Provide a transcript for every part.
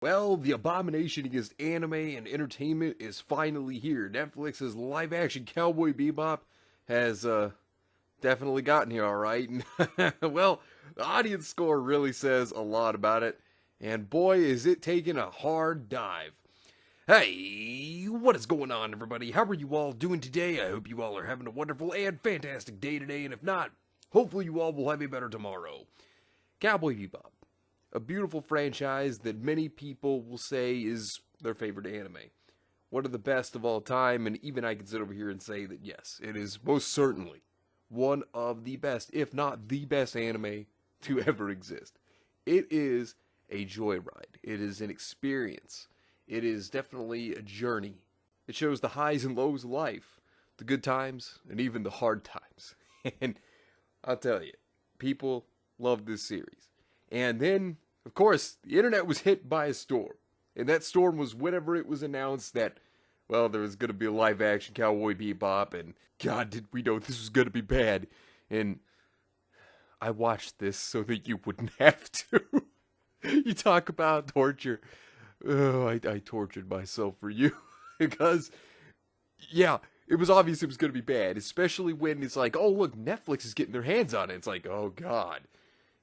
Well, the abomination against anime and entertainment is finally here. Netflix's live-action Cowboy Bebop has definitely gotten here, all right. Well, the audience score really says a lot about it, and boy, is it taking a hard dive. Hey, what is going on, everybody? How are you all doing today? I hope you all are having a wonderful and fantastic day today, and if not, hopefully you all will have a better tomorrow. Cowboy Bebop, a beautiful franchise that many people will say is their favorite anime. One of the best of all time, and even I can sit over here and say that yes, it is most certainly one of the best, if not the best anime to ever exist. It is a joyride. It is an experience. It is definitely a journey. It shows the highs and lows of life, the good times, and even the hard times. And I'll tell you, people love this series. And then, of course, the internet was hit by a storm. And that storm was whenever it was announced that, well, there was going to be a live-action Cowboy Bebop, and God, did we know this was going to be bad. And I watched this so that you wouldn't have to. You talk about torture. Oh, I tortured myself for you. Because, yeah, it was obvious it was going to be bad. Especially when it's like, oh, look, Netflix is getting their hands on it. It's like, oh, God.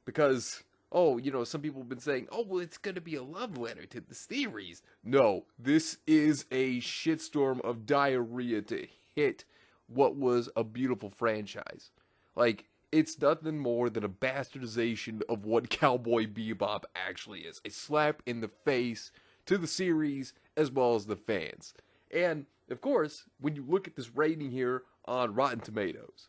Because, oh, you know, some people have been saying, oh, well, it's going to be a love letter to the series. No, this is a shitstorm of diarrhea to hit what was a beautiful franchise. Like, it's nothing more than a bastardization of what Cowboy Bebop actually is. A slap in the face to the series as well as the fans. And, of course, when you look at this rating here on Rotten Tomatoes,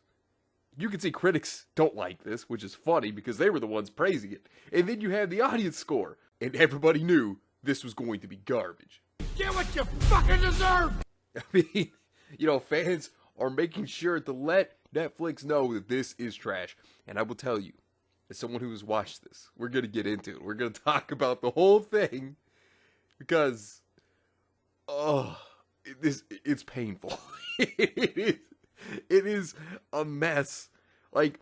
you can see critics don't like this, which is funny because they were the ones praising it. And then you have the audience score, and everybody knew this was going to be garbage. Get what you fucking deserve! I mean, you know, fans are making sure to let Netflix know that this is trash. And I will tell you, as someone who has watched this, we're going to get into it. We're going to talk about the whole thing because, it's painful. It is a mess. Like,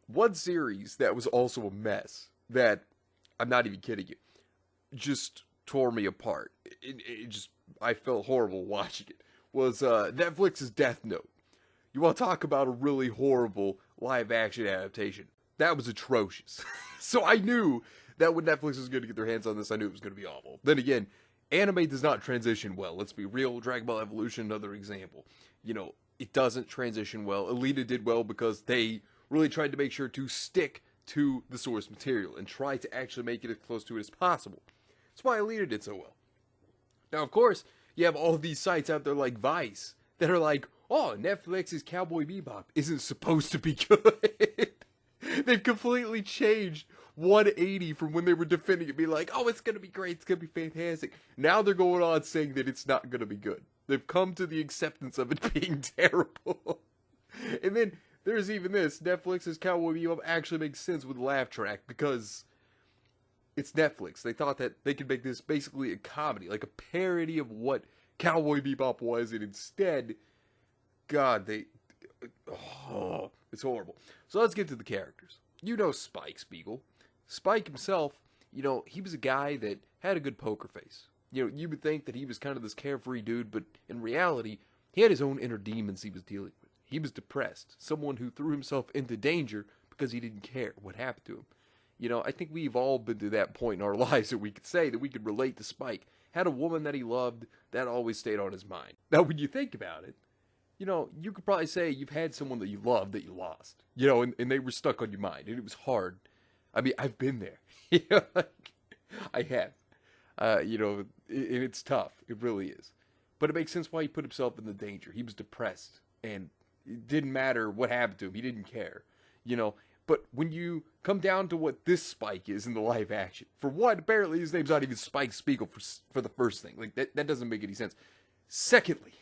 one series that was also a mess, that, I'm not even kidding you, just tore me apart. I felt horrible watching it, was Netflix's Death Note. You want to talk about a really horrible live-action adaptation. That was atrocious. So I knew that when Netflix was going to get their hands on this, I knew it was going to be awful. Then again, anime does not transition well. Let's be real. Dragon Ball Evolution, another example. You know, it doesn't transition well. Alita did well because they really tried to make sure to stick to the source material and try to actually make it as close to it as possible. That's why Alita did so well. Now, of course, you have all of these sites out there like Vice that are like, oh, Netflix's Cowboy Bebop isn't supposed to be good. They've completely changed 180 from when they were defending it, being like, oh, it's going to be great, it's going to be fantastic. Now they're going on saying that it's not going to be good. They've come to the acceptance of it being terrible. And then there's even this, Netflix's Cowboy Bebop actually makes sense with the laugh track because it's Netflix. They thought that they could make this basically a comedy, like a parody of what Cowboy Bebop was, and instead, God, it's horrible. So let's get to the characters. You know Spike Spiegel. Spike himself, you know, he was a guy that had a good poker face. You know, you would think that he was kind of this carefree dude, but in reality, he had his own inner demons he was dealing with. He was depressed, someone who threw himself into danger because he didn't care what happened to him. You know, I think we've all been to that point in our lives that we could say that we could relate to Spike. Had a woman that he loved, that always stayed on his mind. Now, when you think about it, you know, you could probably say you've had someone that you loved that you lost. You know, and they were stuck on your mind, and it was hard. I mean, I've been there. You know, like, I have. You know, and it's tough. It really is. But it makes sense why he put himself in the danger. He was depressed, and it didn't matter what happened to him. He didn't care. You know, but when you come down to what this Spike is in the live action, for one, apparently his name's not even Spike Spiegel for the first thing. Like, that doesn't make any sense. Secondly,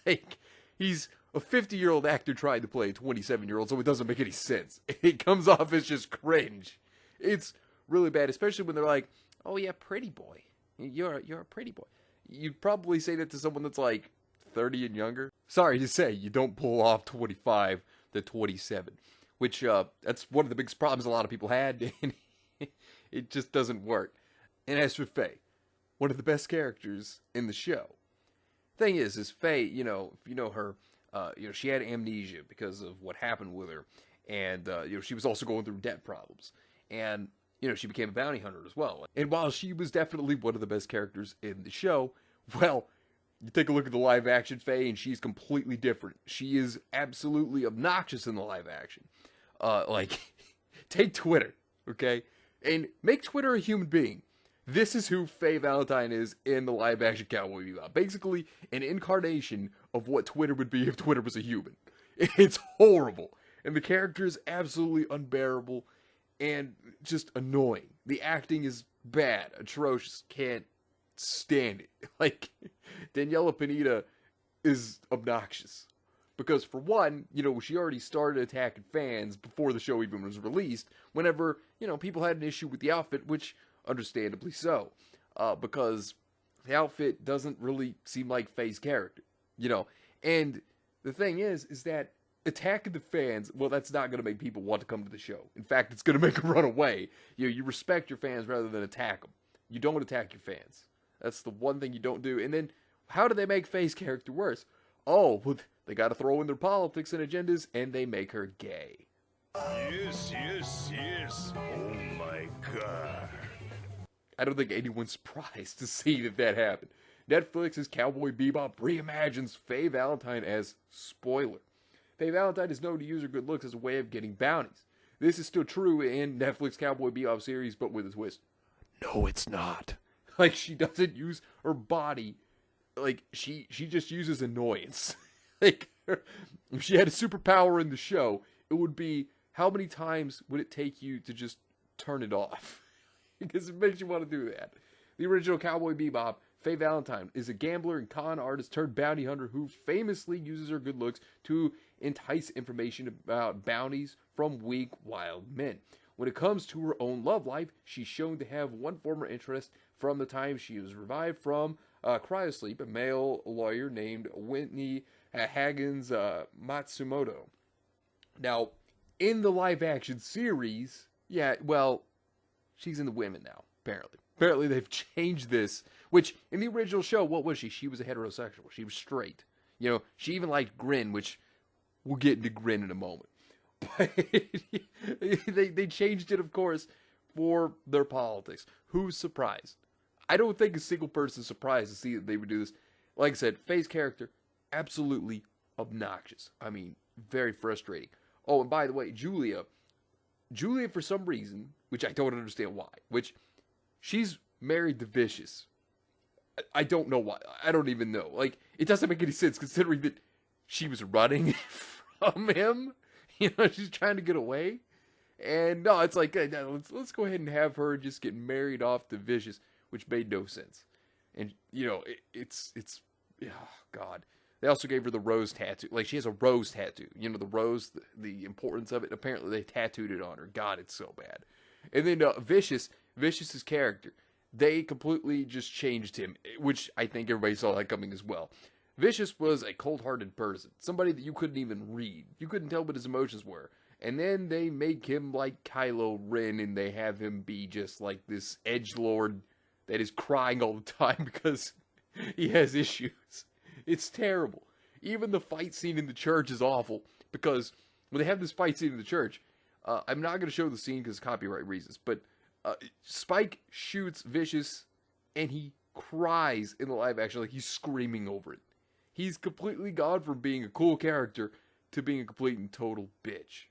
like, he's a 50-year-old actor trying to play a 27-year-old, so it doesn't make any sense. It comes off as just cringe. It's really bad, especially when they're like, oh yeah, pretty boy. You're a pretty boy. You'd probably say that to someone that's like 30 and younger. Sorry to say, you don't pull off 25 to 27. Which, that's one of the biggest problems a lot of people had, and it just doesn't work. And as for Faye, one of the best characters in the show. Thing is Faye, if you know her, she had amnesia because of what happened with her, and she was also going through debt problems, and she became a bounty hunter as well. And while she was definitely one of the best characters in the show, well, you take a look at the live action Faye, and she's completely different. She is absolutely obnoxious in the live action. Take Twitter, okay, and make Twitter a human being. This is who Faye Valentine is in the live-action Cowboy Bebop. Basically, an incarnation of what Twitter would be if Twitter was a human. It's horrible. And the character is absolutely unbearable and just annoying. The acting is bad, atrocious, can't stand it. Daniela Pineda is obnoxious. Because, for one, she already started attacking fans before the show even was released, whenever, people had an issue with the outfit, which... understandably so, because the outfit doesn't really seem like Faye's character, and the thing is that attacking the fans, well, that's not going to make people want to come to the show. In fact, it's going to make them run away. You respect your fans rather than attack them. You don't attack your fans. That's the one thing you don't do. And then, how do they make Faye's character worse? Oh, well, they got to throw in their politics and agendas, and they make her gay. Yes, yes, yes. Oh my God. I don't think anyone's surprised to see that happened. Netflix's Cowboy Bebop reimagines Faye Valentine as spoiler. Faye Valentine is known to use her good looks as a way of getting bounties. This is still true in Netflix Cowboy Bebop series, but with a twist. No, it's not. She doesn't use her body. She just uses annoyance. If she had a superpower in the show, it would be, how many times would it take you to just turn it off? Because it makes you want to do that. The original Cowboy Bebop, Faye Valentine, is a gambler and con artist turned bounty hunter who famously uses her good looks to entice information about bounties from weak, wild men. When it comes to her own love life, she's shown to have one former interest from the time she was revived from cryosleep, a male lawyer named Whitney Haggins Matsumoto. Now, in the live-action series, she's in the women now, apparently. Apparently they've changed this, which, in the original show, what was she? She was a heterosexual. She was straight. She even liked Grin, which we'll get into Grin in a moment. But they changed it, of course, for their politics. Who's surprised? I don't think a single person's surprised to see that they would do this. Like I said, Faye's character, absolutely obnoxious. I mean, very frustrating. Oh, and by the way, Julia, for some reason, which I don't understand why, which she's married to Vicious. I don't know why. I don't even know. It doesn't make any sense considering that she was running from him. She's trying to get away. And no, it's let's go ahead and have her just get married off to Vicious, which made no sense. And, it's oh, God. They also gave her the rose tattoo. She has a rose tattoo. The rose, the importance of it. Apparently, they tattooed it on her. God, it's so bad. And then Vicious's character, they completely just changed him, which I think everybody saw that coming as well. Vicious was a cold-hearted person. Somebody that you couldn't even read. You couldn't tell what his emotions were. And then they make him like Kylo Ren, and they have him be just like this edgelord that is crying all the time because he has issues. It's terrible. Even the fight scene in the church is awful because when they have this fight scene in the church, I'm not going to show the scene because of copyright reasons, but Spike shoots Vicious and he cries in the live action he's screaming over it. He's completely gone from being a cool character to being a complete and total bitch.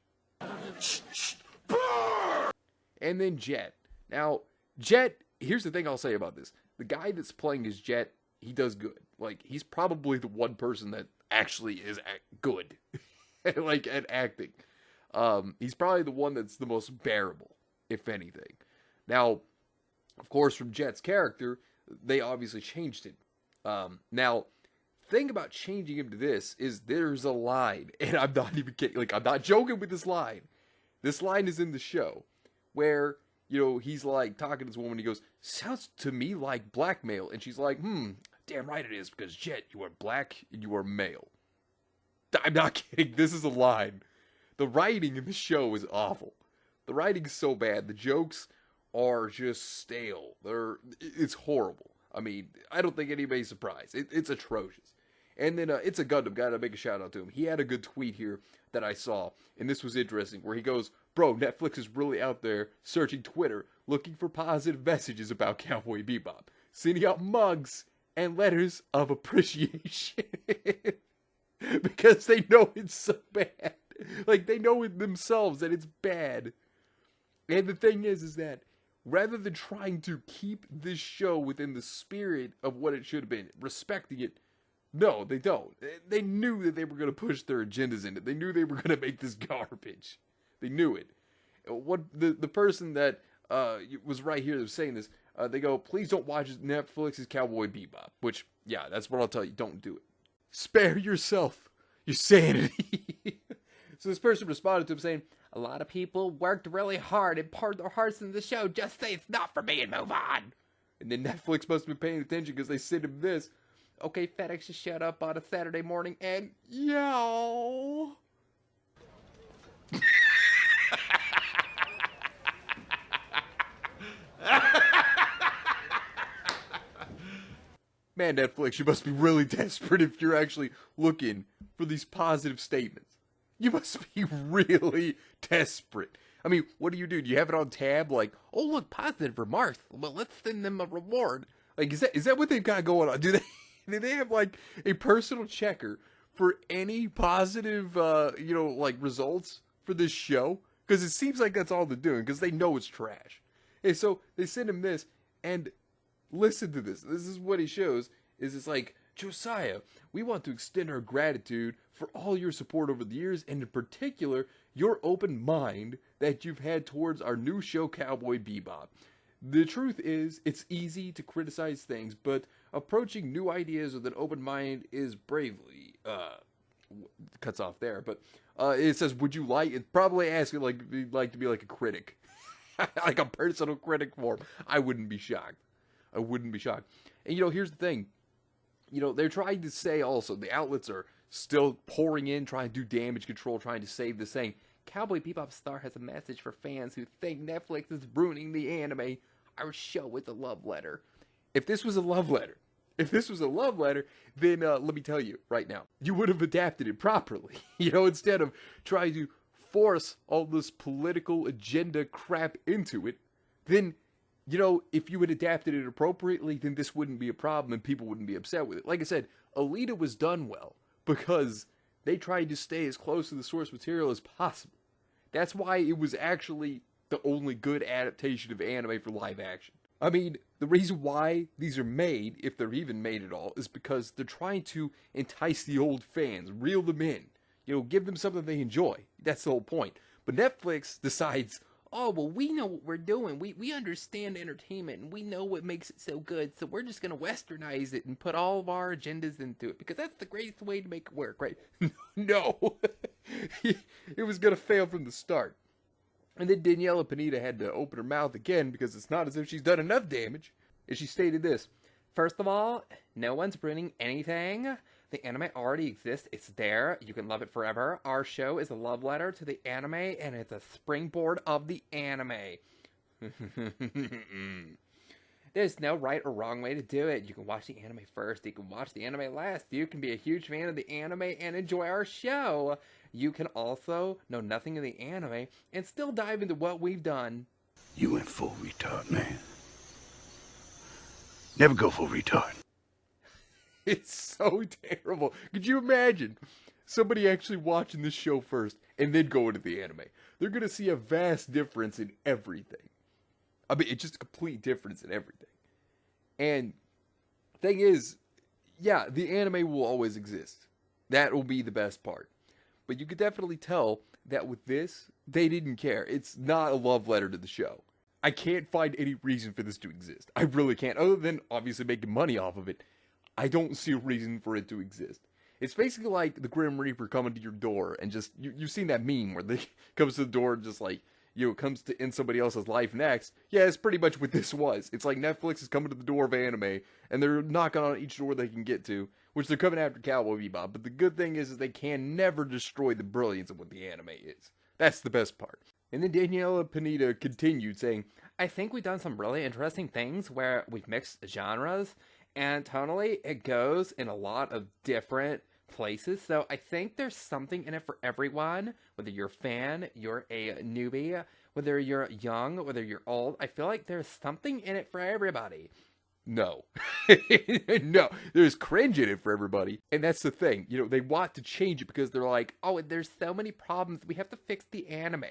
And then Jet. Now, Jet, here's the thing I'll say about this. The guy that's playing as Jet, he does good. He's probably the one person that actually is good. At acting. He's probably the one that's the most bearable, if anything. Now, of course, from Jet's character, they obviously changed him. Now, thing about changing him to this is there's a line, and I'm not even kidding. I'm not joking with this line. This line is in the show where, he's talking to this woman. He goes, "Sounds to me like blackmail." And she's like, "Damn right it is, because Jet, you are black and you are male." I'm not kidding. This is a line. The writing in the show is awful. The writing is so bad. The jokes are just stale. It's horrible. I mean, I don't think anybody's surprised. It's atrocious. And then It's a Gundam. Gotta make a shout out to him. He had a good tweet here that I saw, and this was interesting, where he goes, "Bro, Netflix is really out there searching Twitter, looking for positive messages about Cowboy Bebop, sending out mugs and letters of appreciation." Because they know it's so bad. Like, they know it themselves that it's bad. And the thing is that rather than trying to keep this show within the spirit of what it should have been, respecting it, no, they don't. They knew that they were going to push their agendas in it. They knew they were going to make this garbage. They knew it. What the person that was right here that was saying this, they go, "Please don't watch Netflix's Cowboy Bebop." Which, yeah, that's what I'll tell you. Don't do it. Spare yourself your sanity. So this person responded to him saying, "A lot of people worked really hard and poured their hearts into the show. Just say it's not for me and move on." And then Netflix must have been paying attention because they sent him this. "Okay, FedEx just showed up on a Saturday morning and yo." Man, Netflix, you must be really desperate if you're actually looking for these positive statements. You must be really desperate. I mean, what do? Do you have it on tab? Like, "Oh, look, positive remarks. Well, let's send them a reward." Like, is that what they've got going on? Do they have like a personal checker for any positive, like results for this show? Because it seems like that's all they're doing. Because they know it's trash. And so they send him this, and listen to this. This is what he shows. It's like, "Josiah, we want to extend our gratitude for all your support over the years, and in particular, your open mind that you've had towards our new show, Cowboy Bebop. The truth is, it's easy to criticize things, but approaching new ideas with an open mind is bravely," cuts off there, but it says, "Would you like," it's probably asking like if you'd like to be like a critic. Like a personal critic form. I wouldn't be shocked. I wouldn't be shocked. And here's the thing. They're trying to say also, the outlets are still pouring in, trying to do damage control, trying to save this, saying, "Cowboy Bebop Star has a message for fans who think Netflix is ruining the anime. Our show is a love letter." If this was a love letter, then let me tell you right now, you would have adapted it properly. Instead of trying to force all this political agenda crap into it, then if you had adapted it appropriately, then this wouldn't be a problem and people wouldn't be upset with it. Like I said, Alita was done well because they tried to stay as close to the source material as possible. That's why it was actually the only good adaptation of anime for live action. I mean, the reason why these are made, if they're even made at all, is because they're trying to entice the old fans, reel them in, give them something they enjoy. That's the whole point. But Netflix decides, "Oh, well, we know what we're doing. We understand entertainment, and we know what makes it so good, so we're just going to westernize it and put all of our agendas into it, because that's the greatest way to make it work," right? No. It was going to fail from the start. And then Daniela Pineda had to open her mouth again, because it's not as if she's done enough damage. And she stated this: "First of all, no one's ruining anything. The anime already exists. It's there. You can love it forever. Our show is a love letter to the anime, and it's a springboard of the anime. There's no right or wrong way to do it. You can watch the anime first. You can watch the anime last. You can be a huge fan of the anime and enjoy our show. You can also know nothing of the anime and still dive into what we've done." You went full retard, man. Never go full retard. It's so terrible. Could you imagine somebody actually watching this show first and then going to the anime? They're going to see a vast difference in everything. I mean, it's just a complete difference in everything. And thing is, yeah, the anime will always exist. That will be the best part. But you could definitely tell that with this, they didn't care. It's not a love letter to the show. I can't find any reason for this to exist. I really can't. Other than obviously making money off of it, I don't see a reason for it to exist. It's basically like the Grim Reaper coming to your door and just, you've seen that meme where they comes to the door and just like, comes to end somebody else's life next. Yeah, it's pretty much what this was. It's like Netflix is coming to the door of anime and they're knocking on each door they can get to, which they're coming after Cowboy Bebop. But the good thing is they can never destroy the brilliance of what the anime is. That's the best part. And then Daniela Pineda continued saying, I think we've done some really interesting things where we've mixed genres, and tonally, it goes in a lot of different places. So I think there's something in it for everyone, whether you're a fan, you're a newbie, whether you're young, whether you're old. I feel like there's something in it for everybody. No. No, there's cringe in it for everybody. And that's the thing. You know, they want to change it because they're like, oh, there's so many problems. We have to fix the anime.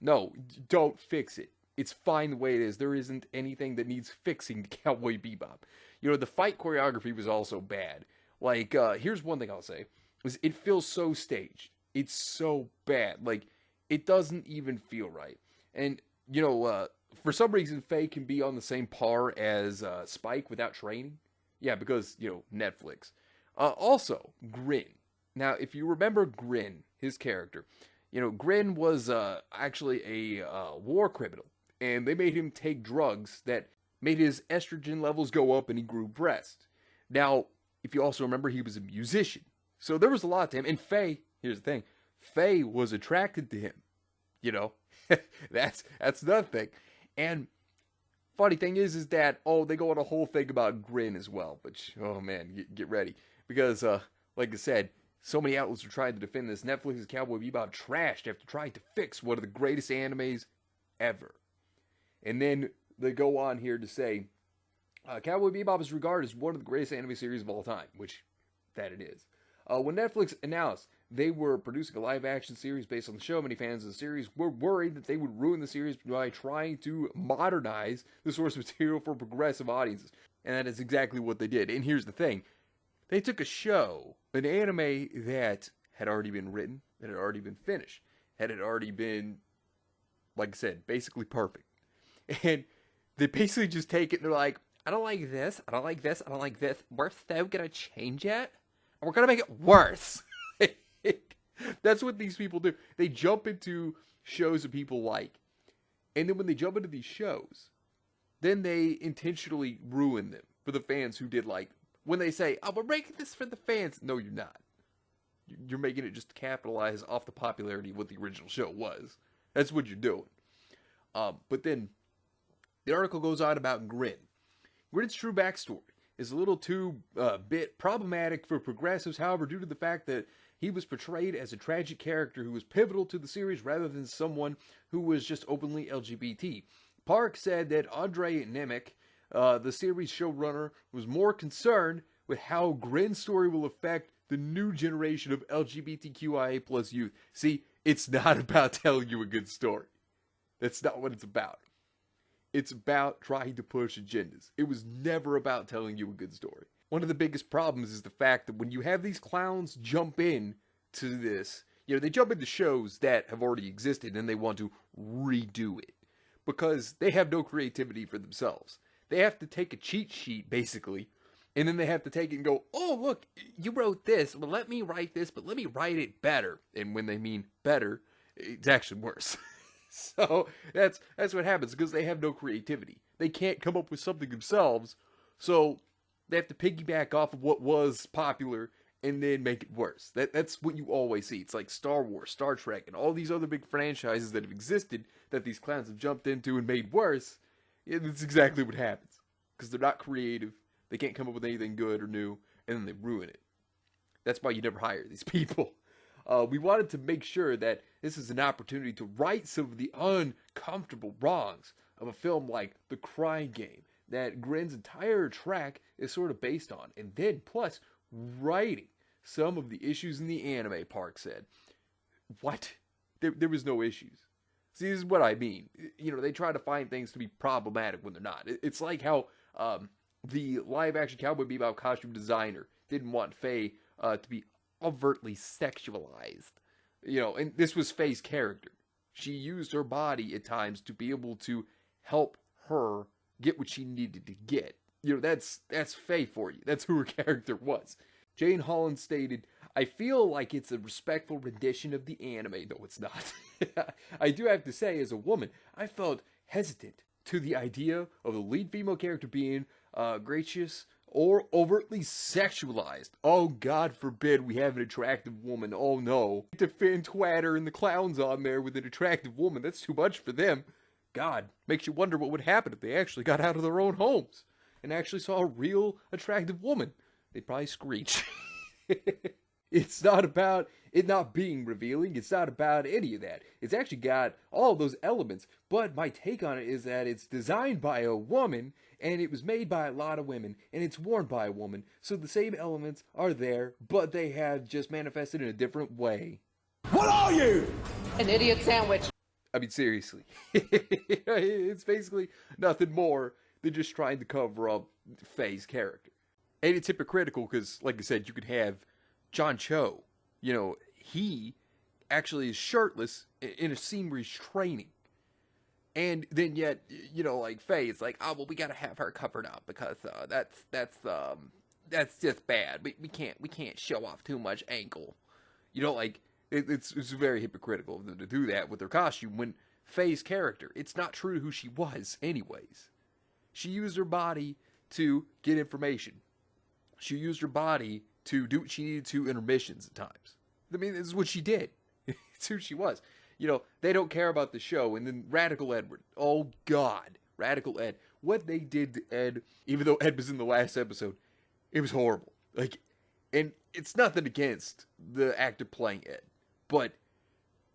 No, don't fix it. It's fine the way it is. There isn't anything that needs fixing to Cowboy Bebop. You know, the fight choreography was also bad. Like, here's one thing I'll say. Is it feels so staged. It's so bad. Like, it doesn't even feel right. And, you know, for some reason, Faye can be on the same par as Spike without training. Yeah, because, you know, Netflix. Also, Grin. Now, if you remember Grin, his character, you know, Grin was actually a war criminal. And they made him take drugs that made his estrogen levels go up and he grew breasts. Now, if you also remember, he was a musician. So there was a lot to him. And Faye, here's the thing, Faye was attracted to him. You know, that's another thing. And funny thing is that, oh, they go on a whole thing about Grin as well. Which, oh man, get ready. Because, like I said, so many outlets are trying to defend this. Netflix's Cowboy Bebop trashed after trying to fix one of the greatest animes ever. And then they go on here to say, Cowboy Bebop is regarded as one of the greatest anime series of all time, which that it is. When Netflix announced they were producing a live-action series based on the show, many fans of the series were worried that they would ruin the series by trying to modernize the source material for progressive audiences. And that is exactly what they did. And here's the thing. They took a show, an anime that had already been written, that had already been finished, had already been, like I said, basically perfect. And they basically just take it and they're like, I don't like this, I don't like this, I don't like this. We're so gonna change it, and we're gonna make it worse. That's what these people do. They jump into shows that people like. And then when they jump into these shows, then they intentionally ruin them for the fans who did like them. When they say, oh, we're making this for the fans. No, you're not. You're making it just to capitalize off the popularity of what the original show was. That's what you're doing. But then the article goes on about Grin. Grin's true backstory is a little too bit problematic for progressives, however, due to the fact that he was portrayed as a tragic character who was pivotal to the series rather than someone who was just openly LGBT. Park said that Andre Nemec, the series showrunner, was more concerned with how Grin's story will affect the new generation of LGBTQIA plus youth. See, it's not about telling you a good story. That's not what it's about. It's about trying to push agendas. It was never about telling you a good story. One of the biggest problems is the fact that when you have these clowns jump in to this, you know, they jump into shows that have already existed and they want to redo it because they have no creativity for themselves. They have to take a cheat sheet, basically, and then they have to take it and go, oh, look, you wrote this. Well, let me write this, but let me write it better. And when they mean better, it's actually worse. So that's what happens because they have no creativity. They can't come up with something themselves, so they have to piggyback off of what was popular and then make it worse. That's what you always see. It's like Star Wars, Star Trek, and all these other big franchises that have existed that these clowns have jumped into and made worse. Yeah, that's exactly what happens because they're not creative. They can't come up with anything good or new, and then they ruin it. That's why you never hire these people. We wanted to make sure that this is an opportunity to right some of the uncomfortable wrongs of a film like The Crying Game that Grin's entire track is sort of based on. And then, plus, writing some of the issues in the anime, Park said. What? There was no issues. See, this is what I mean. You know, they try to find things to be problematic when they're not. It's like how the live-action Cowboy Bebop costume designer didn't want Faye to be overtly sexualized. You know, and this was Faye's character. She used her body at times to be able to help her get what she needed to get. You know, that's Faye for you. That's who her character was. Jane Holland stated, I feel like it's a respectful rendition of the anime. No, it's not. I do have to say, as a woman, I felt hesitant to the idea of the lead female character being gracious or overtly sexualized. Oh, God forbid we have an attractive woman. Oh, no. To Finn Twatter and the clowns on there with an attractive woman. That's too much for them. God, makes you wonder what would happen if they actually got out of their own homes and actually saw a real attractive woman. They'd probably screech. It's not about it not being revealing. It's not about any of that. It's actually got all those elements. But my take on it is that it's designed by a woman, and it was made by a lot of women, and it's worn by a woman. So the same elements are there, but they have just manifested in a different way. What are you? An idiot sandwich. I mean, seriously. It's basically nothing more than just trying to cover up Faye's character. And it's hypocritical because, like I said, you could have John Cho. You know, he actually is shirtless in a scene where he's training. And then yet, you know, like Faye, it's like, oh, well, we gotta have her covered up because that's just bad. We can't show off too much ankle. You know, like, it's very hypocritical of them to do that with their costume when Faye's character, it's not true to who she was anyways. She used her body to get information. She used her body to do what she needed to intermissions at times. I mean, this is what she did. It's who she was. You know, they don't care about the show. And then Radical Edward. Oh, God. Radical Ed. What they did to Ed, even though Ed was in the last episode, it was horrible. Like, and it's nothing against the actor playing Ed. But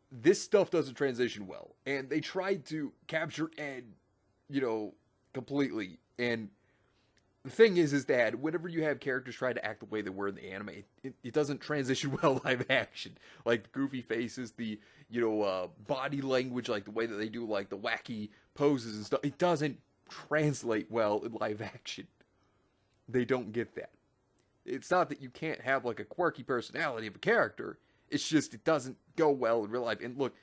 this stuff doesn't transition well. And they tried to capture Ed, you know, completely. And the thing is that whenever you have characters try to act the way they were in the anime, it doesn't transition well live action. Like the goofy faces, the, you know, body language, like the way that they do like the wacky poses and stuff. It doesn't translate well in live action. They don't get that. It's not that you can't have like a quirky personality of a character. It's just it doesn't go well in real life. And look,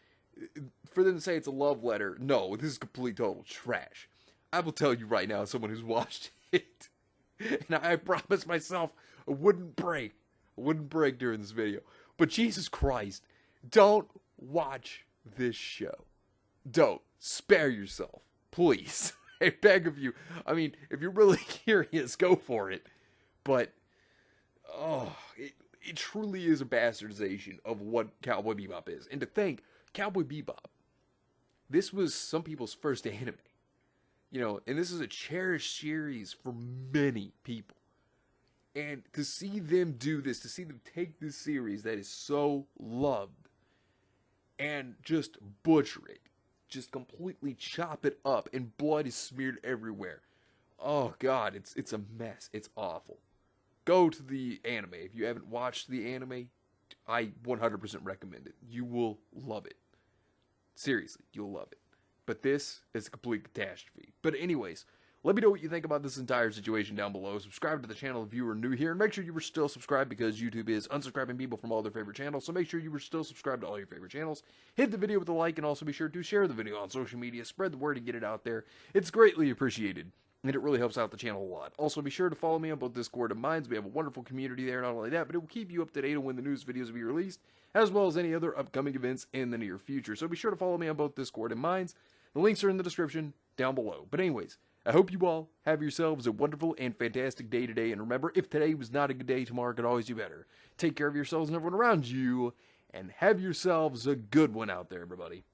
for them to say it's a love letter, no, this is complete total trash. I will tell you right now, as someone who's watched it, and I promised myself I wouldn't break during this video. But Jesus Christ, don't watch this show. Don't. Spare yourself. Please. I beg of you. I mean, if you're really curious, go for it. But, oh, it truly is a bastardization of what Cowboy Bebop is. And to think, Cowboy Bebop, this was some people's first anime. You know, and this is a cherished series for many people. And to see them do this, to see them take this series that is so loved and just butcher it, just completely chop it up, and blood is smeared everywhere. Oh God, it's a mess. It's awful. Go to the anime. If you haven't watched the anime, I 100% recommend it. You will love it. Seriously, you'll love it. But this is a complete catastrophe. But anyways, let me know what you think about this entire situation down below. Subscribe to the channel if you are new here. And make sure you are still subscribed because YouTube is unsubscribing people from all their favorite channels. So make sure you are still subscribed to all your favorite channels. Hit the video with a like and also be sure to share the video on social media. Spread the word and get it out there. It's greatly appreciated. And it really helps out the channel a lot. Also, be sure to follow me on both Discord and Minds. We have a wonderful community there, not only that, but it will keep you up to date on when the news videos will be released, as well as any other upcoming events in the near future. So be sure to follow me on both Discord and Minds. The links are in the description down below. But anyways, I hope you all have yourselves a wonderful and fantastic day today. And remember, if today was not a good day, tomorrow could always do better. Take care of yourselves and everyone around you, and have yourselves a good one out there, everybody.